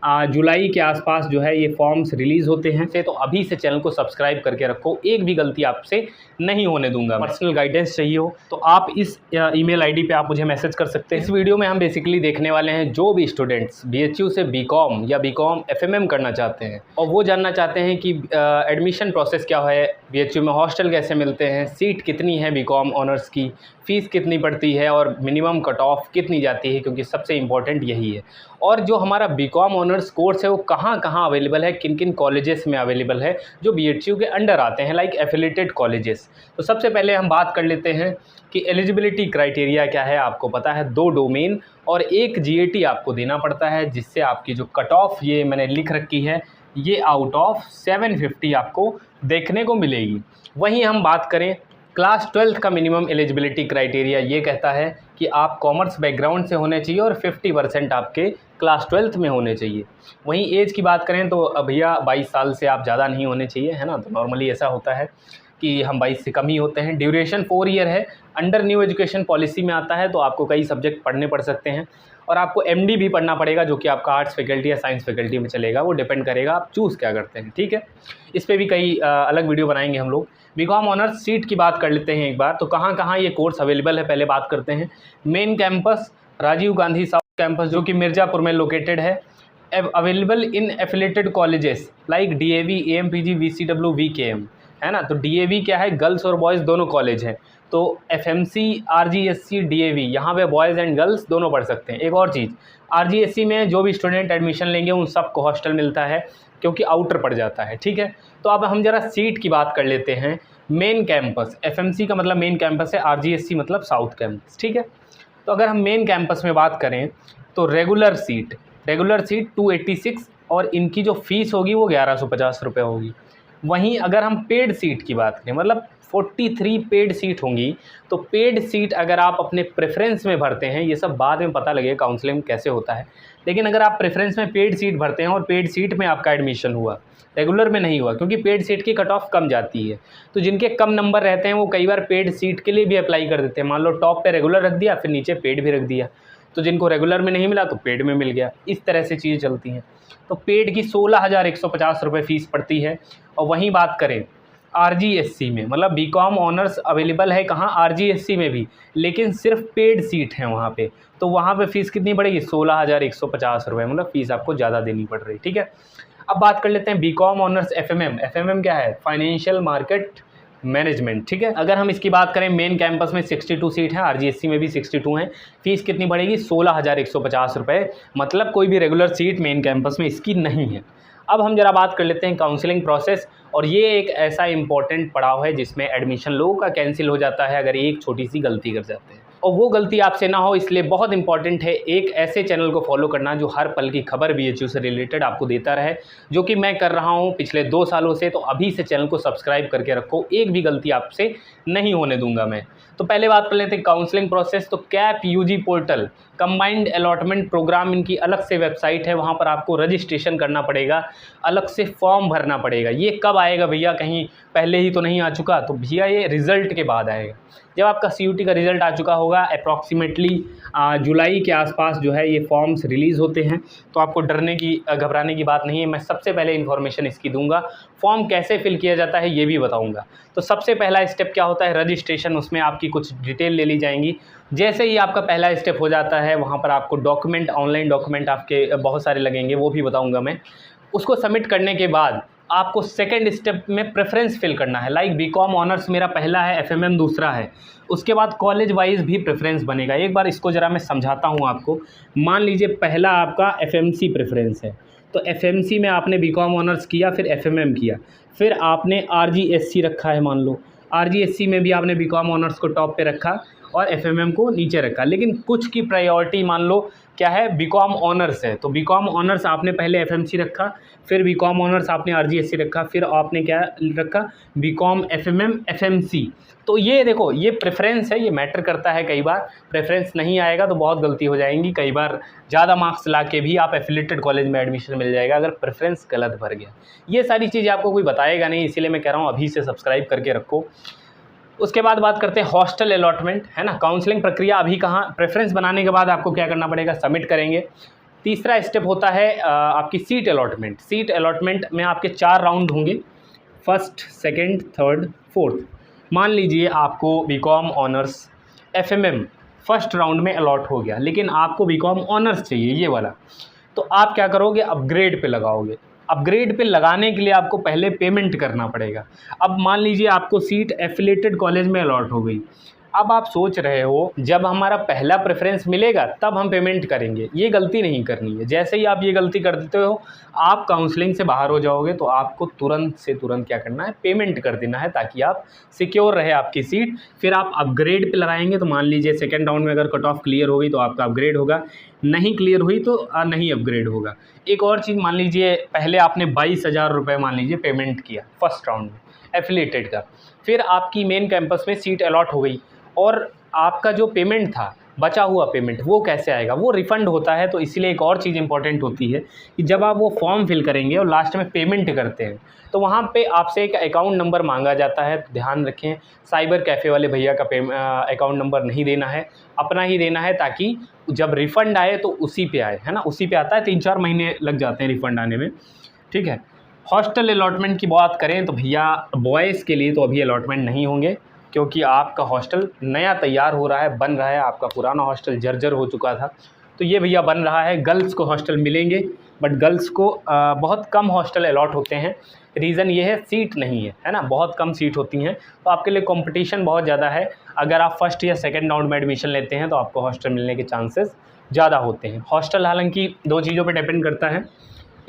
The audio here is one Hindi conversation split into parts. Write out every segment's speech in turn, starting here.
जुलाई के आसपास जो है ये फॉर्म्स रिलीज़ होते हैं। तो अभी से चैनल को सब्सक्राइब करके रखो, एक भी गलती आपसे नहीं होने दूंगा। पर्सनल गाइडेंस चाहिए हो तो आप इस ईमेल आईडी पे आप मुझे मैसेज कर सकते हैं। इस वीडियो में हम बेसिकली देखने वाले हैं जो भी स्टूडेंट्स BHU से बीकॉम या बीकॉम FMM करना चाहते हैं और वो जानना चाहते हैं कि एडमिशन प्रोसेस क्या है, BHU में हॉस्टल कैसे मिलते हैं, सीट कितनी है बीकॉम ऑनर्स की, फ़ीस कितनी पड़ती है और मिनिमम कट ऑफ कितनी जाती है, क्योंकि सबसे इम्पॉर्टेंट यही है। और जो हमारा बीकॉम ऑनर्स कोर्स है वो कहाँ कहाँ अवेलेबल है, किन किन कॉलेजेस में अवेलेबल है जो BHU के अंडर आते हैं, लाइक एफिलेटेड कॉलेजेस। तो सबसे पहले हम बात कर लेते हैं कि एलिजिबिलिटी क्राइटेरिया क्या है। आपको पता है 2 डोमेन और 1 GAT आपको देना पड़ता है, जिससे आपकी जो कट ऑफ ये मैंने लिख रखी है ये आउट ऑफ 750 आपको देखने को मिलेगी। वहीं हम बात करें क्लास 12th का मिनिमम एलिजिबिलिटी क्राइटेरिया ये कहता है कि आप कॉमर्स बैकग्राउंड से होने चाहिए और 50% आपके क्लास 12th में होने चाहिए। वहीं एज की बात करें तो भैया 22 साल से आप ज़्यादा नहीं होने चाहिए, है ना। तो नॉर्मली ऐसा होता है कि हम 22 से कम ही होते हैं। ड्यूरेशन 4 ईयर है, अंडर न्यू एजुकेशन पॉलिसी में आता है, तो आपको कई सब्जेक्ट पढ़ने पड़ सकते हैं और आपको MD भी पढ़ना पड़ेगा, जो कि आपका आर्ट्स फैकल्टी या साइंस फैकल्टी में चलेगा। वो डिपेंड करेगा आप चूज़ क्या करते हैं, ठीक है। इस पर भी कई अलग वीडियो बनाएंगे हम लोग। बीकॉम ऑनर्स सीट की बात कर लेते हैं एक बार। तो कहाँ कहाँ ये कोर्स अवेलेबल है पहले बात करते हैं। Main campus Rajiv Gandhi south campus, जो कि मिर्ज़ापुर में लोकेटेड है। Available in affiliated colleges like DAV, AMPG, VCW, VKM, है ना। तो DAV क्या है, गर्ल्स और बॉयज़ दोनों कॉलेज हैं। तो FMC, RGSC, DAV यहाँ पे बॉयज़ एंड गर्ल्स दोनों पढ़ सकते हैं। एक और चीज़, RGSC में जो भी स्टूडेंट एडमिशन लेंगे उन सबको हॉस्टल मिलता है, क्योंकि आउटर पड़ जाता है, ठीक है। तो अब हम ज़रा सीट की बात कर लेते हैं। मेन कैंपस, FMC का मतलब मेन कैंपस है, RGSC मतलब साउथ कैंपस, ठीक है। तो अगर हम मेन कैंपस में बात करें तो रेगुलर सीट 286 और इनकी जो फ़ीस होगी वो 1150 रुपये होगी। वहीं अगर हम पेड सीट की बात करें, मतलब 43 पेड सीट होंगी। तो पेड सीट अगर आप अपने प्रेफरेंस में भरते हैं, ये सब बाद में पता लगेगा काउंसलिंग कैसे होता है, लेकिन अगर आप प्रेफरेंस में पेड सीट भरते हैं और पेड सीट में आपका एडमिशन हुआ, रेगुलर में नहीं हुआ, क्योंकि पेड सीट की कट ऑफ कम जाती है, तो जिनके कम नंबर रहते हैं वो कई बार पेड सीट के लिए भी अप्लाई कर देते हैं। मान लो टॉप पे रेगुलर रख दिया, फिर नीचे पेड भी रख दिया, तो जिनको रेगुलर में नहीं मिला तो पेड में मिल गया। इस तरह से चीज़ें चलती हैं। तो पेड की 16,150 रुपये फ़ीस पड़ती है। और वहीं बात करें RGSC में, मतलब बीकॉम ऑनर्स अवेलेबल है कहाँ, RGSC में भी, लेकिन सिर्फ पेड सीट है वहाँ पे। तो वहाँ पे फ़ीस कितनी पड़ेगी, 16,150 रुपये, मतलब फ़ीस आपको ज़्यादा देनी पड़ रही, ठीक है। अब बात कर लेते हैं बीकॉम ऑनर्स FMM क्या है, फाइनेंशियल मार्केट मैनेजमेंट, ठीक है। अगर हम इसकी बात करें, मेन कैंपस में 62 सीट है, RGSC में भी 62 हैं। फ़ीस कितनी पड़ेगी, 16,150 रुपये, मतलब कोई भी रेगुलर सीट मेन कैंपस में इसकी नहीं है। अब हम जरा बात कर लेते हैं काउंसलिंग प्रोसेस, और ये एक ऐसा इंपॉर्टेंट पड़ाव है जिसमें एडमिशन लोगों का कैंसिल हो जाता है अगर एक छोटी सी गलती कर जाते हैं, और वो गलती आपसे ना हो, इसलिए बहुत इंपॉर्टेंट है एक ऐसे चैनल को फॉलो करना जो हर पल की खबर BHU से रिलेटेड आपको देता रहे, जो कि मैं कर रहा हूँ पिछले 2 सालों से। तो अभी से चैनल को सब्सक्राइब करके रखो, एक भी गलती आपसे नहीं होने दूंगा मैं। तो पहले बात कर लेते हैं काउंसलिंग प्रोसेस। तो CAP UG portal combined allotment programme इनकी अलग से वेबसाइट है, वहाँ पर आपको रजिस्ट्रेशन करना पड़ेगा, अलग से फॉर्म भरना पड़ेगा। ये कब आएगा भैया, कहीं पहले ही तो नहीं आ चुका? तो भैया ये रिज़ल्ट के बाद आएगा, जब आपका CUT का रिज़ल्ट आ चुका होगा। अप्रॉक्सीमेटली जुलाई के आसपास जो है ये फॉर्म्स रिलीज़ होते हैं। तो आपको डरने की घबराने की बात नहीं है, मैं सबसे पहले इन्फॉर्मेशन इसकी दूंगा। फॉर्म कैसे फिल किया जाता है ये भी बताऊंगा। तो सबसे पहला स्टेप क्या होता है, रजिस्ट्रेशन। उसमें आपकी कुछ डिटेल ले ली जाएंगी। जैसे ही आपका पहला स्टेप हो जाता है, वहाँ पर आपको डॉक्यूमेंट, ऑनलाइन डॉक्यूमेंट आपके बहुत सारे लगेंगे, वो भी बताऊँगा मैं। उसको सबमिट करने के बाद आपको सेकंड स्टेप में प्रेफरेंस फिल करना है। लाइक बीकॉम ऑनर्स मेरा पहला है, FMM दूसरा है। उसके बाद कॉलेज वाइज भी प्रेफरेंस बनेगा। एक बार इसको ज़रा मैं समझाता हूँ आपको। मान लीजिए पहला आपका FMC प्रेफरेंस है, तो FMC में आपने बीकॉम ऑनर्स किया, फिर FMM किया, फिर आपने RGSC रखा है, मान लो RGSC में भी आपने बीकॉम ऑनर्स को टॉप पे रखा और FMM को नीचे रखा, लेकिन कुछ की प्रायोरिटी मान लो क्या है, बीकॉम ऑनर्स है, तो बीकॉम ऑनर्स आपने पहले FMC रखा, फिर बीकॉम ऑनर्स आपने RGSC रखा, फिर आपने क्या रखा, बीकॉम FMM FMC। तो ये देखो, ये प्रेफरेंस है, ये मैटर करता है। कई बार प्रेफरेंस नहीं आएगा तो बहुत गलती हो जाएंगी। कई बार ज़्यादा मार्क्स ला के भी आप एफिलेटेड कॉलेज में एडमिशन मिल जाएगा अगर प्रेफरेंस गलत भर गया। ये सारी चीज़ें आपको कोई बताएगा नहीं, इसीलिए मैं कह रहा हूँ अभी से सब्सक्राइब करके रखो। उसके बाद बात करते हैं हॉस्टल अलॉटमेंट, है ना। काउंसलिंग प्रक्रिया अभी कहाँ, प्रेफरेंस बनाने के बाद आपको क्या करना पड़ेगा, सबमिट करेंगे। तीसरा स्टेप होता है आपकी सीट अलॉटमेंट। सीट अलॉटमेंट में आपके 4 राउंड होंगे, फर्स्ट, सेकंड, थर्ड, फोर्थ। मान लीजिए आपको बीकॉम ऑनर्स एफएमएम फर्स्ट राउंड में अलॉट हो गया, लेकिन आपको बीकॉम ऑनर्स चाहिए ये वाला, तो आप क्या करोगे, अपग्रेड पे लगाओगे। अपग्रेड पे लगाने के लिए आपको पहले पेमेंट करना पड़ेगा। अब मान लीजिए आपको सीट एफिलेटेड कॉलेज में अलॉट हो गई, अब आप सोच रहे हो जब हमारा पहला प्रेफरेंस मिलेगा तब हम पेमेंट करेंगे, ये गलती नहीं करनी है। जैसे ही आप ये गलती कर देते हो आप काउंसलिंग से बाहर हो जाओगे, तो आपको तुरंत से तुरंत क्या करना है, पेमेंट कर देना है, ताकि आप सिक्योर रहे आपकी सीट। फिर आप अपग्रेड पे लगाएंगे, तो मान लीजिए सेकेंड राउंड में अगर कट ऑफ क्लियर हो गई तो आपका अपग्रेड होगा, नहीं क्लियर हुई तो नहीं अपग्रेड होगा। एक और चीज़, मान लीजिए पहले आपने 22,000 रुपये मान लीजिए पेमेंट किया फर्स्ट राउंड में एफिलेटेड का, फिर आपकी मेन कैंपस में सीट अलॉट हो गई और आपका जो पेमेंट था, बचा हुआ पेमेंट, वो कैसे आएगा, वो रिफ़ंड होता है। तो इसीलिए एक और चीज़ इंपॉर्टेंट होती है कि जब आप वो फॉर्म फिल करेंगे और लास्ट में पेमेंट करते हैं, तो वहाँ पे आपसे एक अकाउंट नंबर मांगा जाता है। ध्यान रखें, साइबर कैफ़े वाले भैया का अकाउंट नंबर नहीं देना है, अपना ही देना है, ताकि जब रिफ़ंड आए तो उसी पे आए, है ना, उसी पे आता है। 3-4 महीने लग जाते हैं रिफ़ंड आने में, ठीक है। हॉस्टल अलॉटमेंट की बात करें तो भैया बॉयज़ के लिए तो अभी अलॉटमेंट नहीं होंगे, क्योंकि आपका हॉस्टल नया तैयार हो रहा है, बन रहा है। आपका पुराना हॉस्टल जर्जर हो चुका था, तो ये भैया बन रहा है। गर्ल्स को हॉस्टल मिलेंगे, बट गर्ल्स को बहुत कम हॉस्टल अलॉट होते हैं। रीज़न ये है, सीट नहीं है ना, बहुत कम सीट होती हैं, तो आपके लिए कंपटीशन बहुत ज़्यादा है। अगर आप फर्स्ट या सेकंड राउंड में एडमिशन लेते हैं तो आपको हॉस्टल मिलने के चांसेस ज़्यादा होते हैं। हॉस्टल हालांकि 2 चीज़ों पर डिपेंड करता है,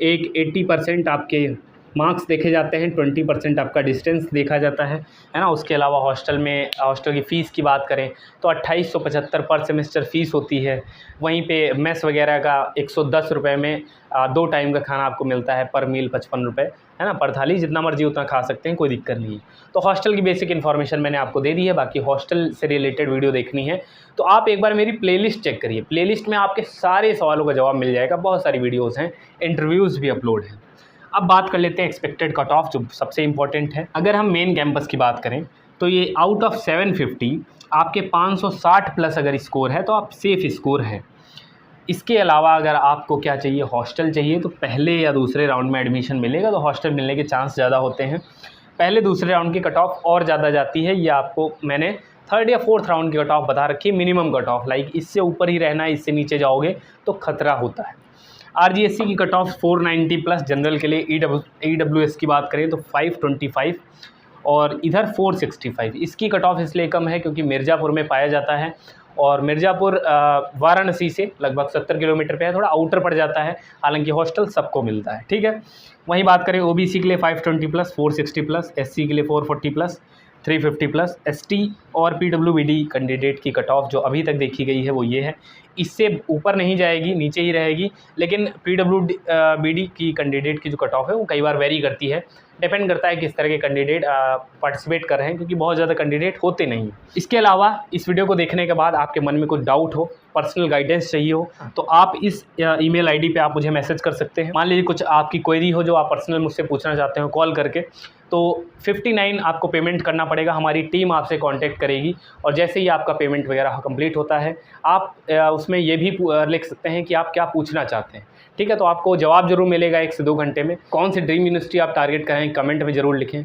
एक 80% आपके मार्क्स देखे जाते हैं, 20% आपका डिस्टेंस देखा जाता है ना। उसके अलावा हॉस्टल में हॉस्टल की फ़ीस की बात करें तो 2875 पर सेमेस्टर फ़ीस होती है। वहीं पे मेस वगैरह का 110 रुपये में 2 टाइम का खाना आपको मिलता है, पर मील 55 रुपये, है ना, पर थाली, जितना मर्जी उतना खा सकते हैं, कोई दिक्कत नहीं है। तो हॉस्टल की बेसिक इन्फॉर्मेशन मैंने आपको दे दी है। बाकी हॉस्टल से रिलेटेड वीडियो देखनी है तो आप एक बार मेरी प्लेलिस्ट चेक करिए, प्लेलिस्ट में आपके सारे सवालों का जवाब मिल जाएगा। बहुत सारी वीडियोज़ हैं, इंटरव्यूज़ भी अपलोड हैं। अब बात कर लेते हैं एक्सपेक्टेड कट ऑफ, जो सबसे इम्पोर्टेंट है। अगर हम मेन कैंपस की बात करें तो ये आउट ऑफ 750 आपके 560 प्लस अगर स्कोर है तो आप सेफ़ स्कोर हैं। इसके अलावा अगर आपको क्या चाहिए, हॉस्टल चाहिए, तो पहले या दूसरे राउंड में एडमिशन मिलेगा तो हॉस्टल मिलने के चांस ज़्यादा होते हैं। पहले दूसरे राउंड की कट ऑफ और ज़्यादा जाती है, ये आपको मैंने थर्ड या फोर्थ राउंड की कट ऑफ बता रखी है, मिनिमम कट ऑफ। लाइक इससे ऊपर ही रहना है, इससे नीचे जाओगे तो खतरा होता है। आरजीएससी की कट ऑफ 490 प्लस जनरल के लिए। ईडब्ल्यूएस की बात करें तो 525 और इधर 465। इसकी कट ऑफ इसलिए कम है क्योंकि मिर्ज़ापुर में पाया जाता है, और मिर्ज़ापुर वाराणसी से लगभग 70 किलोमीटर पे है, थोड़ा आउटर पड़ जाता है। हालांकि हॉस्टल सबको मिलता है, ठीक है। वहीं बात करें ओबीसी के लिए 520 प्लस, 460 प्लस, एससी के लिए 440 प्लस, 350 प्लस। एसटी और पीडब्ल्यूबीडी कैंडिडेट की कट ऑफ जो अभी तक देखी गई है वो ये है, इससे ऊपर नहीं जाएगी, नीचे ही रहेगी। लेकिन पीडब्ल्यूबीडी की कैंडिडेट की जो कट ऑफ है वो कई बार वेरी करती है, डिपेंड करता है किस तरह के कैंडिडेट पार्टिसिपेट कर रहे हैं, क्योंकि बहुत ज़्यादा कैंडिडेट होते नहीं हैं। इसके अलावा इस वीडियो को देखने के बाद आपके मन में कुछ डाउट हो, पर्सनल गाइडेंस चाहिए हो, तो आप इस ईमेल आईडी पे आप मुझे मैसेज कर सकते हैं। मान लीजिए कुछ आपकी क्वेरी हो जो आप पर्सनल मुझसे पूछना चाहते हो कॉल करके, तो 59 आपको पेमेंट करना पड़ेगा। हमारी टीम आपसे कांटेक्ट करेगी और जैसे ही आपका पेमेंट वगैरह कंप्लीट होता है आप उसमें ये भी लिख सकते हैं कि आप क्या पूछना चाहते हैं, ठीक है। तो आपको जवाब ज़रूर मिलेगा 1 से 2 घंटे में। कौन सी ड्रीम यूनिवर्सिटी आप टारगेट करें, कमेंट में ज़रूर लिखें।